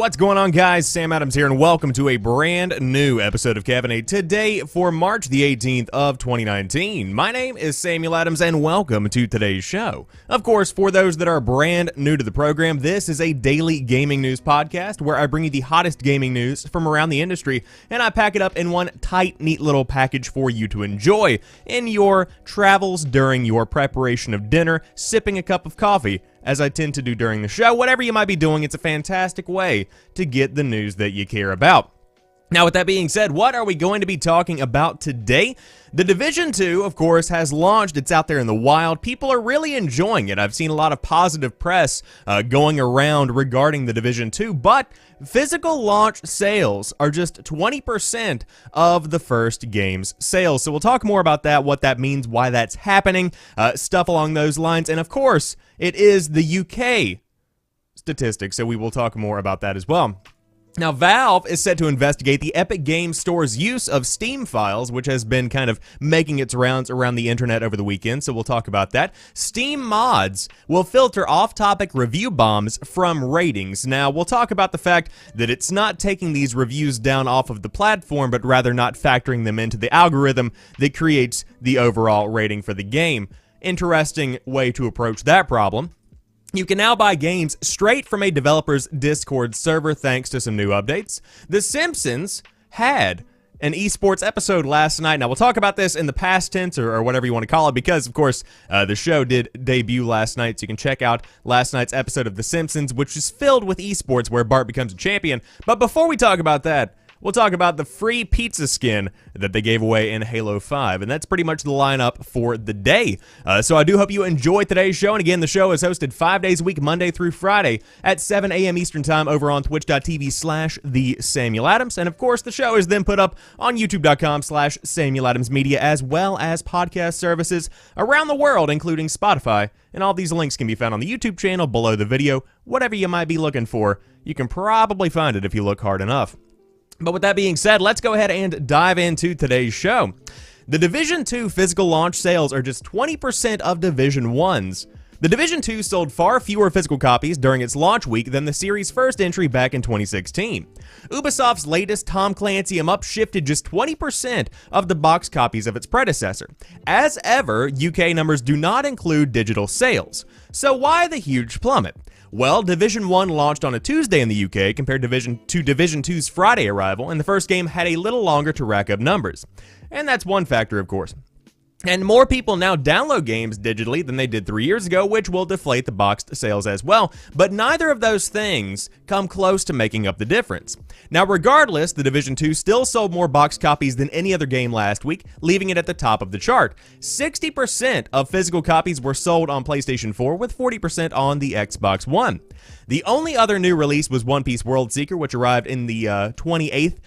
What's going on, guys? Sam Adams here, and welcome to a brand new episode of Caffeinate today for March the 18th of 2019. My name is Samuel Adams, and welcome to today's show. Of course, for those that are brand new to the program, this is a daily gaming news podcast where I bring you the hottest gaming news from around the industry, and I pack it up in one tight, neat little package for you to enjoy in your travels during your preparation of dinner, sipping a cup of coffee, as I tend to do during the show. Whatever you might be doing, it's a fantastic way to get the news that you care about. Now, with that being said, what are we going to be talking about today? The Division 2, of course, has launched. It's out there in the wild. People are really enjoying it. I've seen a lot of positive press going around regarding the Division 2, but physical launch sales are just 20% of the first game's sales. So we'll talk more about that, what that means, why that's happening, stuff along those lines. And of course, it is the UK statistics, so we will talk more about that as well. Now, Valve is set to investigate the Epic Games Store's use of Steam files, which has been kind of making its rounds around the internet over the weekend, so we'll talk about that. Steam mods will filter off-topic review bombs from ratings. Now, we'll talk about the fact that it's not taking these reviews down off of the platform, but rather not factoring them into the algorithm that creates the overall rating for the game. Interesting way to approach that problem. You can now buy games straight from a developer's Discord server thanks to some new updates. The Simpsons had an esports episode last night. Now, we'll talk about this in the past tense or whatever you want to call it because, of course, the show did debut last night, so you can check out last night's episode of The Simpsons, which is filled with esports where Bart becomes a champion. But before we talk about that, we'll talk about the free pizza skin that they gave away in Halo 5, and that's pretty much the lineup for the day. So I do hope you enjoyed today's show, and again, the show is hosted 5 days a week, Monday through Friday, at 7 a.m. Eastern Time over on twitch.tv/TheSamuelAdams, and of course, the show is then put up on youtube.com/SamuelAdamsMedia, as well as podcast services around the world, including Spotify, and all these links can be found on the YouTube channel below the video. Whatever you might be looking for, you can probably find it if you look hard enough. But with that being said, let's go ahead and dive into today's show. The Division 2 physical launch sales are just 20% of Division 1's. The Division 2 sold far fewer physical copies during its launch week than the series' first entry back in 2016. Ubisoft's latest Tom Clancy upshifted just 20% of the box copies of its predecessor. As ever, UK numbers do not include digital sales. So why the huge plummet? Well, Division 1 launched on a Tuesday in the UK compared to Division 2's Friday arrival, and the first game had a little longer to rack up numbers. And that's one factor, of course. And more people now download games digitally than they did 3 years ago, which will deflate the boxed sales as well. But neither of those things come close to making up the difference. Now, regardless, the Division 2 still sold more boxed copies than any other game last week, leaving it at the top of the chart. 60% of physical copies were sold on PlayStation 4, with 40% on the Xbox One. The only other new release was One Piece World Seeker, which arrived in the 28th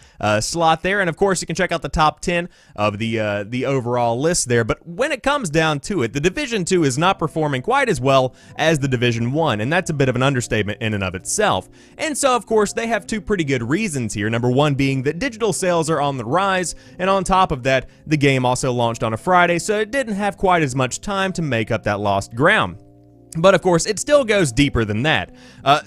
slot there. And of course, you can check out the top 10 of the overall list there. But when it comes down to it, the Division 2 is not performing quite as well as the Division 1, and that's a bit of an understatement in and of itself. And so, of course, they have two pretty good reasons here. Number one being that digital sales are on the rise, and on top of that, the game also launched on a Friday, so it didn't have quite as much time to make up that lost ground. But of course, it still goes deeper than that.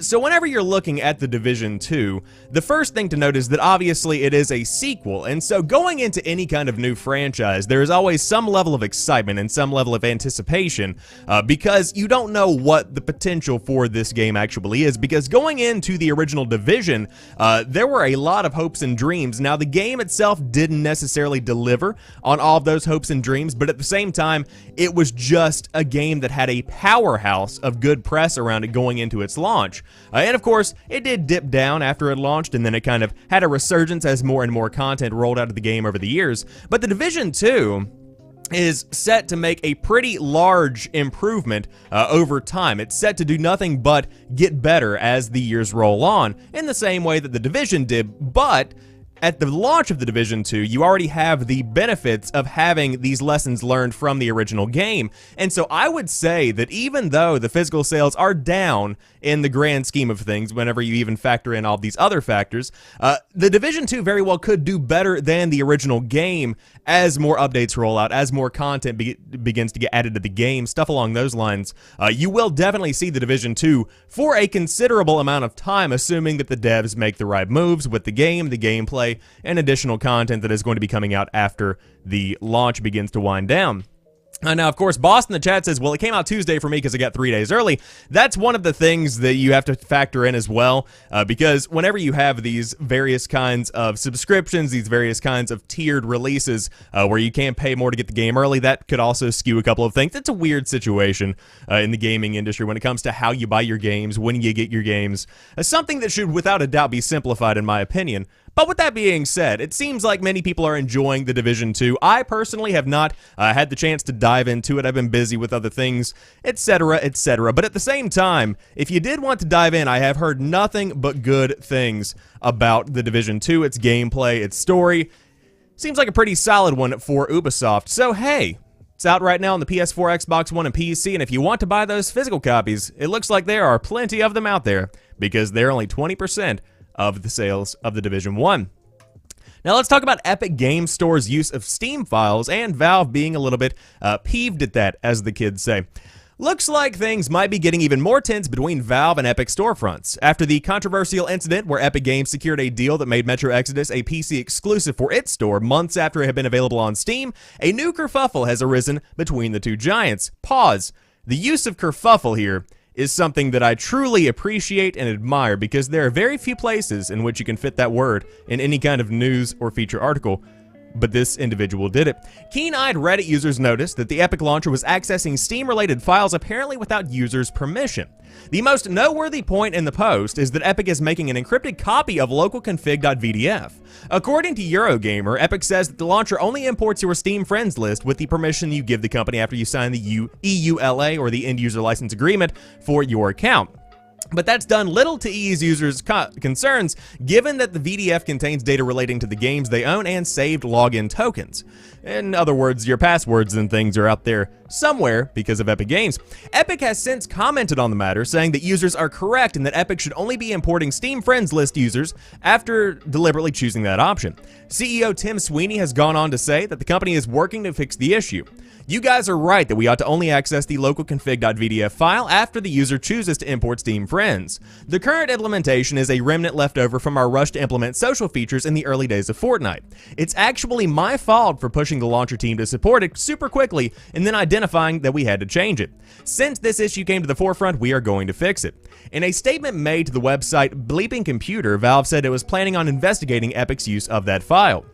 So whenever you're looking at the Division 2, the first thing to note is that obviously it is a sequel, and so going into any kind of new franchise, there is always some level of excitement and some level of anticipation, because you don't know what the potential for this game actually is, because going into the original Division, there were a lot of hopes and dreams. Now, the game itself didn't necessarily deliver on all of those hopes and dreams, but at the same time, it was just a game that had a powerhouse of good press around it going into its launch. And of course, it did dip down after it launched, and then it kind of had a resurgence as more and more content rolled out of the game over the years. But the Division 2 is set to make a pretty large improvement over time. It's set to do nothing but get better as the years roll on, in the same way that the Division did, but at the launch of The Division 2, you already have the benefits of having these lessons learned from the original game. And so I would say that even though the physical sales are down in the grand scheme of things, whenever you even factor in all these other factors, The Division 2 very well could do better than the original game as more updates roll out, as more content begins to get added to the game, stuff along those lines. You will definitely see The Division 2 for a considerable amount of time, assuming that the devs make the right moves with the game, the gameplay, and additional content that is going to be coming out after the launch begins to wind down. Now, of course, Boss in the chat says, well, it came out Tuesday for me because it got 3 days early. That's one of the things that you have to factor in as well, because whenever you have these various kinds of subscriptions, these various kinds of tiered releases where you can't pay more to get the game early, that could also skew a couple of things. It's a weird situation in the gaming industry when it comes to how you buy your games, when you get your games. Something that should, without a doubt, be simplified, in my opinion. But with that being said, it seems like many people are enjoying The Division 2. I personally have not had the chance to dive into it. I've been busy with other things, etc., etc. But at the same time, if you did want to dive in, I have heard nothing but good things about The Division 2, its gameplay, its story. Seems like a pretty solid one for Ubisoft. So hey, it's out right now on the PS4, Xbox One, and PC, and if you want to buy those physical copies, it looks like there are plenty of them out there, because they're only 20% of the sales of The Division 1. Now let's talk about Epic Games Store's use of Steam files, and Valve being a little bit peeved at that, as the kids say. Looks like things might be getting even more tense between Valve and Epic storefronts. After the controversial incident where Epic Games secured a deal that made Metro Exodus a PC exclusive for its store months after it had been available on Steam, a new kerfuffle has arisen between the two giants. Pause. The use of kerfuffle here is something that I truly appreciate and admire, because there are very few places in which you can fit that word in any kind of news or feature article, but this individual did it. Keen-eyed Reddit users noticed that the Epic launcher was accessing Steam-related files apparently without users' permission. The most noteworthy point in the post is that Epic is making an encrypted copy of localconfig.vdf. According to Eurogamer, Epic says that the launcher only imports your Steam friends list with the permission you give the company after you sign the EULA, or the End User License Agreement, for your account. But that's done little to ease users' concerns, given that the VDF contains data relating to the games they own and saved login tokens. In other words, your passwords and things are out there somewhere because of Epic Games. Epic has since commented on the matter, saying that users are correct and that Epic should only be importing Steam Friends List users after deliberately choosing that option. CEO Tim Sweeney has gone on to say that the company is working to fix the issue. You guys are right that we ought to only access the localconfig.vdf file after the user chooses to import Steam Friends. The current implementation is a remnant left over from our rush to implement social features in the early days of Fortnite. It's actually my fault for pushing the launcher team to support it super quickly and then identifying that we had to change it. Since this issue came to the forefront, we are going to fix it. In a statement made to the website Bleeping Computer, Valve said it was planning on investigating Epic's use of that file.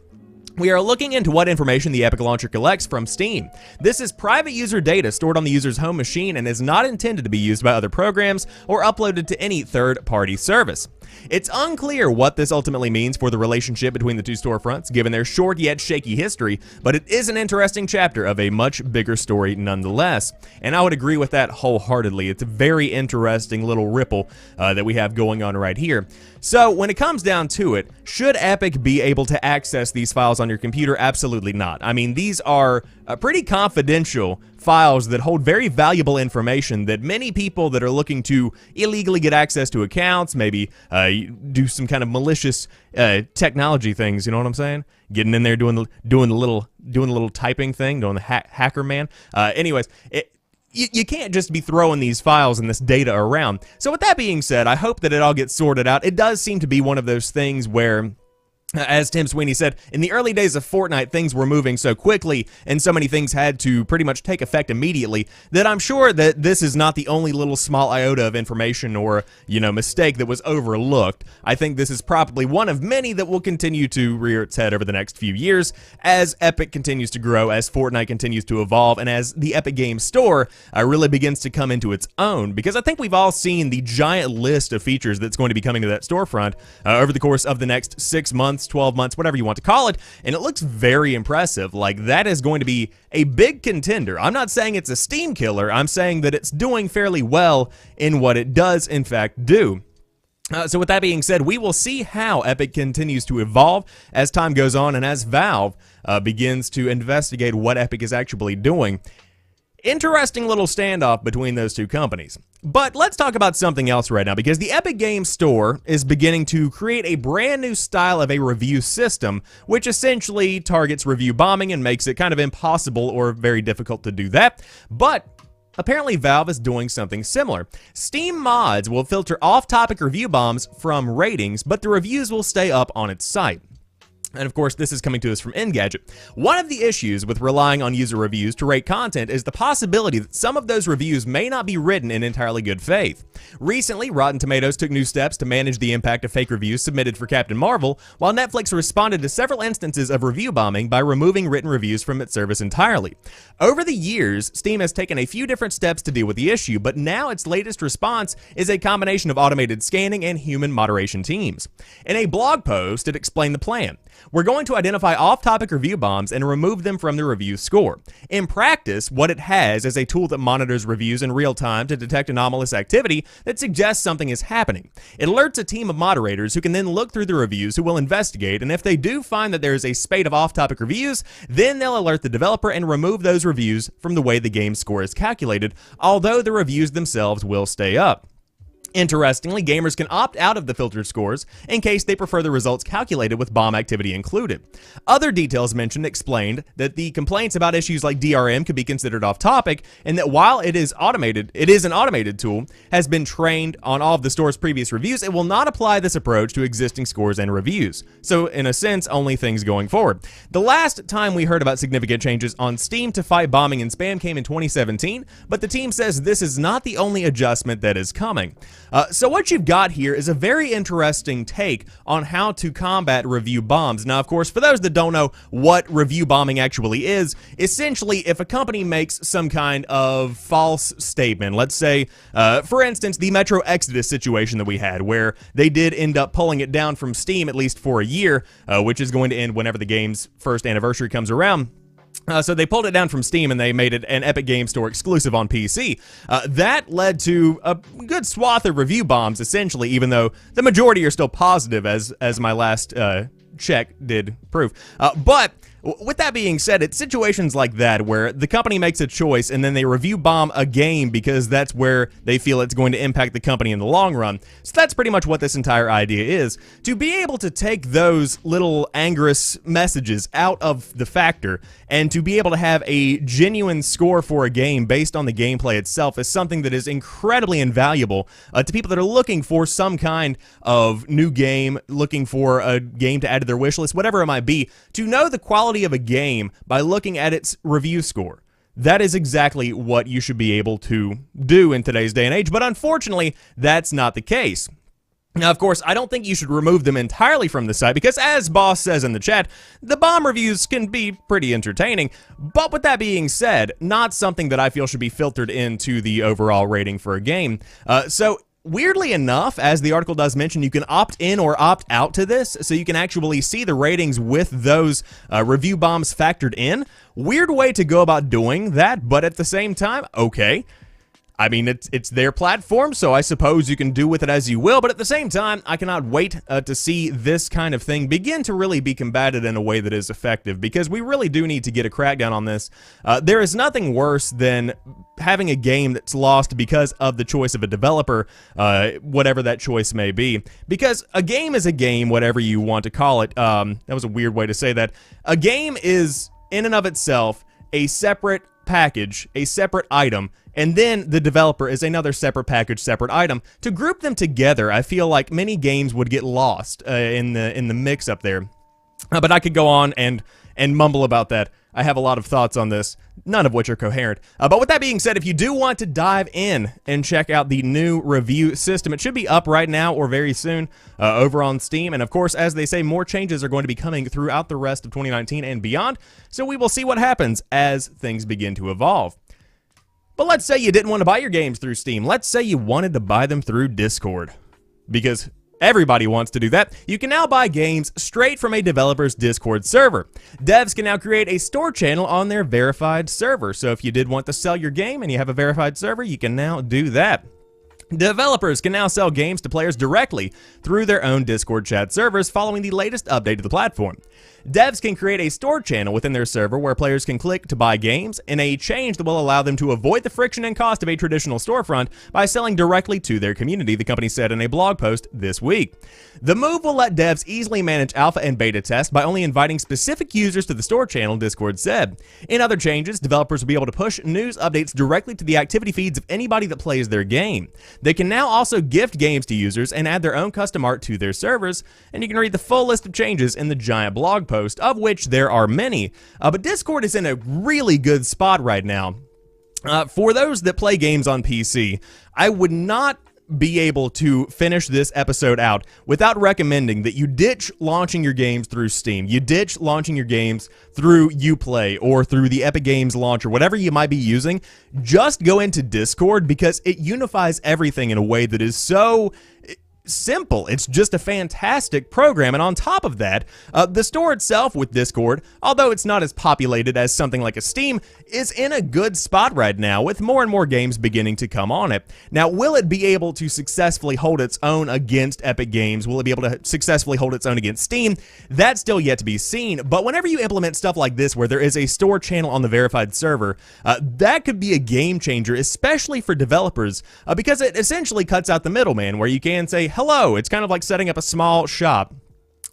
We are looking into what information the Epic launcher collects from Steam. This is private user data stored on the user's home machine and is not intended to be used by other programs or uploaded to any third-party service. It's unclear what this ultimately means for the relationship between the two storefronts, given their short yet shaky history, but it is an interesting chapter of a much bigger story nonetheless. And I would agree with that wholeheartedly. It's a very interesting little ripple that we have going on right here. So when it comes down to it, should Epic be able to access these files on your computer? Absolutely not. I mean, these are pretty confidential files that hold very valuable information that many people that are looking to illegally get access to accounts, maybe do some kind of malicious technology things, you know what I'm saying? Getting in there, doing the little typing thing, doing the hacker man. Anyways, you can't just be throwing these files and this data around. So with that being said, I hope that it all gets sorted out. It does seem to be one of those things where, as Tim Sweeney said, in the early days of Fortnite, things were moving so quickly and so many things had to pretty much take effect immediately that I'm sure that this is not the only little small iota of information or, mistake that was overlooked. I think this is probably one of many that will continue to rear its head over the next few years as Epic continues to grow, as Fortnite continues to evolve, and as the Epic Games Store really begins to come into its own. Because I think we've all seen the giant list of features that's going to be coming to that storefront over the course of the next 6 months, 12 months, whatever you want to call it, and it looks very impressive. Like, that is going to be a big contender. I'm not saying it's a Steam killer, I'm saying that it's doing fairly well in what it does in fact do. So with that being said, we will see how Epic continues to evolve as time goes on and as Valve begins to investigate what Epic is actually doing. Interesting little standoff between those two companies. But let's talk about something else right now, because the Epic Games Store is beginning to create a brand new style of a review system, which essentially targets review bombing and makes it kind of impossible or very difficult to do that. But apparently Valve is doing something similar. Steam mods will filter off-topic review bombs from ratings, but the reviews will stay up on its site. And of course, this is coming to us from Engadget. One of the issues with relying on user reviews to rate content is the possibility that some of those reviews may not be written in entirely good faith. Recently, Rotten Tomatoes took new steps to manage the impact of fake reviews submitted for Captain Marvel, while Netflix responded to several instances of review bombing by removing written reviews from its service entirely. Over the years, Steam has taken a few different steps to deal with the issue, but now its latest response is a combination of automated scanning and human moderation teams. In a blog post, it explained the plan. We're going to identify off-topic review bombs and remove them from the review score. In practice, what it has is a tool that monitors reviews in real time to detect anomalous activity that suggests something is happening. It alerts a team of moderators who can then look through the reviews, who will investigate, and if they do find that there is a spate of off-topic reviews, then they'll alert the developer and remove those reviews from the way the game score is calculated, although the reviews themselves will stay up. Interestingly, gamers can opt out of the filtered scores in case they prefer the results calculated with bomb activity included. Other details mentioned explained that the complaints about issues like DRM could be considered off topic, and that while it is an automated tool, has been trained on all of the store's previous reviews, it will not apply this approach to existing scores and reviews. So in a sense, only things going forward. The last time we heard about significant changes on Steam to fight bombing and spam came in 2017, but the team says this is not the only adjustment that is coming. So what you've got here is a very interesting take on how to combat review bombs. Now, of course, for those that don't know what review bombing actually is, essentially, if a company makes some kind of false statement, let's say, for instance, the Metro Exodus situation that we had, where they did end up pulling it down from Steam at least for a year, which is going to end whenever the game's first anniversary comes around. So they pulled it down from Steam and they made it an Epic Games Store exclusive on PC. That led to a good swath of review bombs, essentially, even though the majority are still positive, as my last check did prove. But with that being said, it's situations like that where the company makes a choice and then they review bomb a game because that's where they feel it's going to impact the company in the long run. So that's pretty much what this entire idea is. To be able to take those little angorous messages out of the factor and to be able to have a genuine score for a game based on the gameplay itself is something that is incredibly invaluable to people that are looking for some kind of new game, looking for a game to add to their wish list, whatever it might be. To know the quality of a game by looking at its review score. That is exactly what you should be able to do in today's day and age, but unfortunately, that's not the case. Now, of course, I don't think you should remove them entirely from the site because, as Boss says in the chat, the bomb reviews can be pretty entertaining, but with that being said, not something that I feel should be filtered into the overall rating for a game. Weirdly enough, as the article does mention, you can opt in or opt out to this, so you can actually see the ratings with those review bombs factored in. Weird way to go about doing that, but at the same time, okay. I mean, it's their platform, so I suppose you can do with it as you will, but at the same time, I cannot wait to see this kind of thing begin to really be combated in a way that is effective, because we really do need to get a crackdown on this. There is nothing worse than having a game that's lost because of the choice of a developer, whatever that choice may be. Because a game is a game, whatever you want to call it. That was a weird way to say that. A game is, in and of itself, a separate package, a separate item, and then the developer is another separate package, separate item. To group them together, I feel like many games would get lost in the mix up there. But I could go on and mumble about that. I have a lot of thoughts on this, none of which are coherent. But with that being said, if you do want to dive in and check out the new review system, it should be up right now or very soon over on Steam. And of course, as they say, more changes are going to be coming throughout the rest of 2019 and beyond. So we will see what happens as things begin to evolve. But let's say you didn't want to buy your games through Steam. Let's say you wanted to buy them through Discord. Because everybody wants to do that. You can now buy games straight from a developer's Discord server. Devs can now create a store channel on their verified server. So if you did want to sell your game and you have a verified server, you can now do that. Developers can now sell games to players directly through their own Discord chat servers following the latest update to the platform. Devs can create a store channel within their server where players can click to buy games, in a change that will allow them to avoid the friction and cost of a traditional storefront by selling directly to their community, the company said in a blog post this week. The move will let devs easily manage alpha and beta tests by only inviting specific users to the store channel, Discord said. In other changes, developers will be able to push news updates directly to the activity feeds of anybody that plays their game. They can now also gift games to users and add their own custom art to their servers, and you can read the full list of changes in the giant blog post, of which there are many. But Discord is in a really good spot right now. For those that play games on PC, I would not be able to finish this episode out without recommending that you ditch launching your games through Steam. You ditch launching your games through Uplay or through the Epic Games launcher, whatever you might be using. Just go into Discord because it unifies everything in a way that is so simple. It's just a fantastic program, and on top of that, the store itself with Discord, although it's not as populated as something like a Steam, is in a good spot right now with more and more games beginning to come on it. Now, will it be able to successfully hold its own against Epic Games? Will it be able to successfully hold its own against Steam? That's still yet to be seen, but whenever you implement stuff like this where there is a store channel on the verified server, that could be a game changer, especially for developers, because it essentially cuts out the middleman where you can say, hello, it's kind of like setting up a small shop.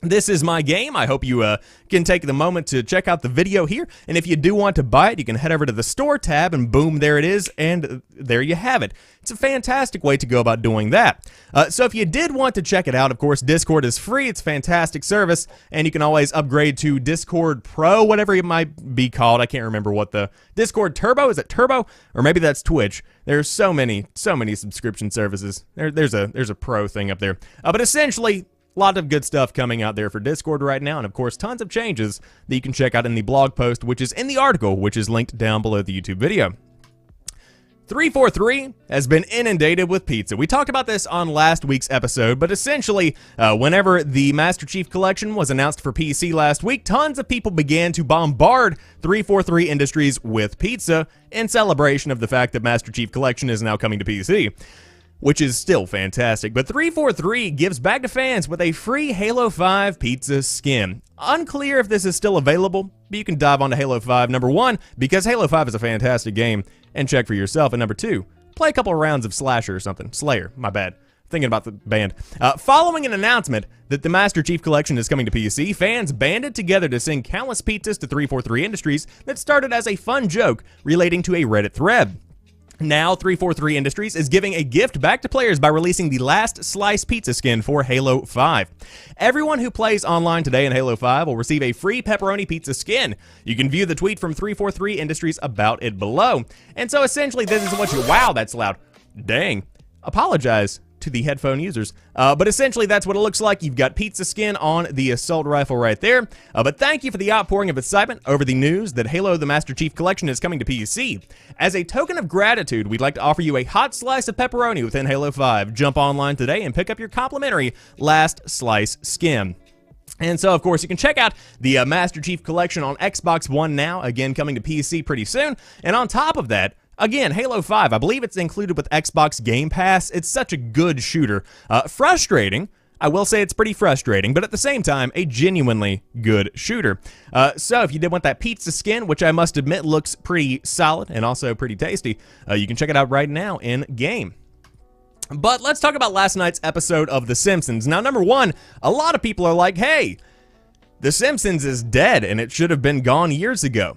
This is my game. I hope you can take the moment to check out the video here. And if you do want to buy it, you can head over to the store tab and boom, there it is. And there you have it. It's a fantastic way to go about doing that. So if you did want to check it out, of course, Discord is free. It's a fantastic service. And you can always upgrade to Discord Pro, whatever it might be called. I can't remember what the Discord Turbo, is it Turbo? Or maybe that's Twitch. There's so many subscription services. There's a pro thing up there. But essentially, a lot of good stuff coming out there for Discord right now, and of course, tons of changes that you can check out in the blog post, which is in the article, which is linked down below the YouTube video. 343 has been inundated with pizza. We talked about this on last week's episode, but essentially, whenever the Master Chief Collection was announced for PC last week, tons of people began to bombard 343 Industries with pizza in celebration of the fact that Master Chief Collection is now coming to PC, which is still fantastic. But 343 gives back to fans with a free Halo 5 pizza skin. Unclear if this is still available, but you can dive onto Halo 5, number one, because Halo 5 is a fantastic game, and check for yourself, and number two, play a couple of rounds of Slasher or something. Slayer, my bad. Thinking about the band. Following an announcement that the Master Chief Collection is coming to PC, fans banded together to send countless pizzas to 343 Industries that started as a fun joke relating to a Reddit thread. Now, 343 Industries is giving a gift back to players by releasing the last slice pizza skin for Halo 5. Everyone who plays online today in Halo 5 will receive a free pepperoni pizza skin. You can view the tweet from 343 Industries about it below. And so essentially, this is what you... Wow, that's loud. Dang. Apologize to the headphone users. But essentially, that's what it looks like. You've got pizza skin on the assault rifle right there. But thank you for the outpouring of excitement over the news that Halo the Master Chief Collection is coming to PC. As a token of gratitude, we'd like to offer you a hot slice of pepperoni within Halo 5. Jump online today and pick up your complimentary last slice skin. And so, of course, you can check out the Master Chief Collection on Xbox One now, again coming to PC pretty soon. And on top of that, again, Halo 5, I believe it's included with Xbox Game Pass. It's such a good shooter. Frustrating. I will say it's pretty frustrating, but at the same time, a genuinely good shooter. So if you did want that pizza skin, which I must admit looks pretty solid and also pretty tasty, you can check it out right now in game. But let's talk about last night's episode of The Simpsons. Now, number one, a lot of people are like, hey, The Simpsons is dead and it should have been gone years ago.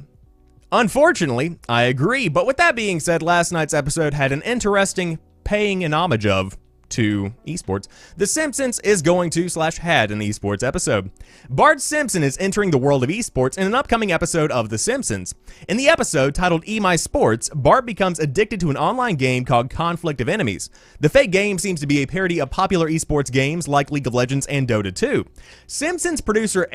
Unfortunately, I agree, but with that being said, last night's episode had an interesting paying an homage to esports. The Simpsons is going to / had an esports episode. Bart Simpson is entering the world of esports in an upcoming episode of The Simpsons. In the episode titled E My Sports, Bart becomes addicted to an online game called Conflict of Enemies. The fake game seems to be a parody of popular esports games like League of Legends and Dota 2. Simpsons producer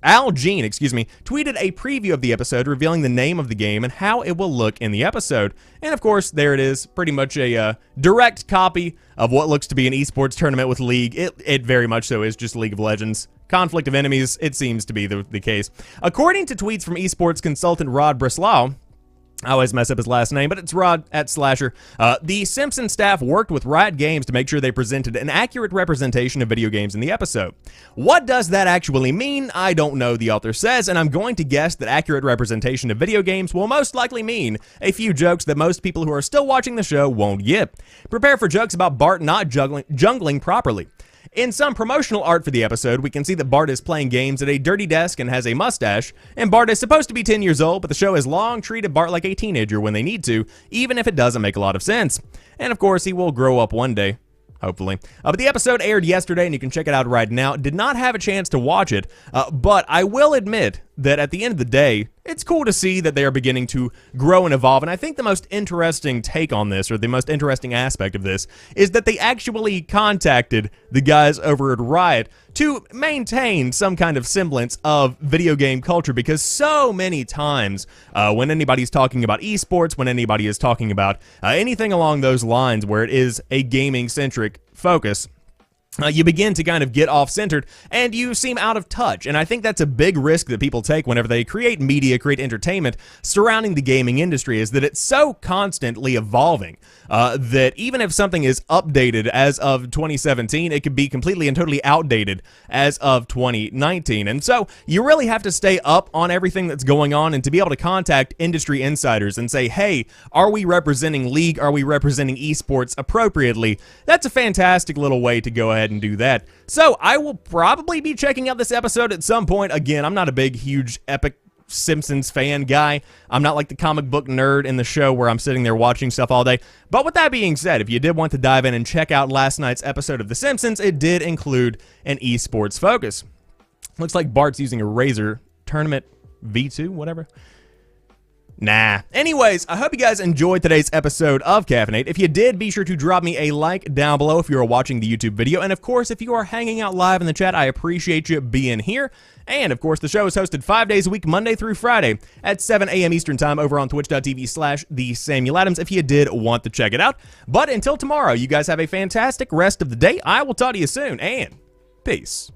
Al Jean, tweeted a preview of the episode revealing the name of the game and how it will look in the episode. And of course, there it is, pretty much a direct copy of what looks to be an esports tournament with League. It very much so is just League of Legends. Conflict of Enemies, it seems to be the case. According to tweets from esports consultant Rod Breslau, I always mess up his last name, but it's Rod at Slasher. The Simpsons staff worked with Riot Games to make sure they presented an accurate representation of video games in the episode. What does that actually mean? I don't know, the author says, and I'm going to guess that accurate representation of video games will most likely mean a few jokes that most people who are still watching the show won't get. Prepare for jokes about Bart not jungling properly. In some promotional art for the episode, we can see that Bart is playing games at a dirty desk and has a mustache, and Bart is supposed to be 10 years old, but the show has long treated Bart like a teenager when they need to, even if it doesn't make a lot of sense. And of course, he will grow up one day. Hopefully. But the episode aired yesterday, and you can check it out right now. Did not have a chance to watch it, but I will admit that at the end of the day, it's cool to see that they are beginning to grow and evolve. And I think the most interesting take on this, or the most interesting aspect of this, is that they actually contacted the guys over at Riot to maintain some kind of semblance of video game culture, because so many times when anybody's talking about esports, when anybody is talking about anything along those lines where it is a gaming-centric focus, you begin to kind of get off-centered, and you seem out of touch. And I think that's a big risk that people take whenever they create media, create entertainment surrounding the gaming industry, is that it's so constantly evolving that even if something is updated as of 2017, it could be completely and totally outdated as of 2019. And so you really have to stay up on everything that's going on, and to be able to contact industry insiders and say, hey, are we representing League? Are we representing esports appropriately? That's a fantastic little way to go ahead and do that. So I will probably be checking out this episode at some point. Again, I'm not a big, huge, epic Simpsons fan guy. I'm not like the comic book nerd in the show where I'm sitting there watching stuff all day. But with that being said, if you did want to dive in and check out last night's episode of The Simpsons, it did include an esports focus. Looks like Bart's using a Razer Tournament V2, whatever. Nah. Anyways, I hope you guys enjoyed today's episode of Caffeinate. If you did, be sure to drop me a like down below if you are watching the YouTube video. And of course, if you are hanging out live in the chat, I appreciate you being here. And of course, the show is hosted 5 days a week, Monday through Friday at 7 a.m. Eastern Time over on twitch.tv/TheSamuelAdams if you did want to check it out. But until tomorrow, you guys have a fantastic rest of the day. I will talk to you soon, and peace.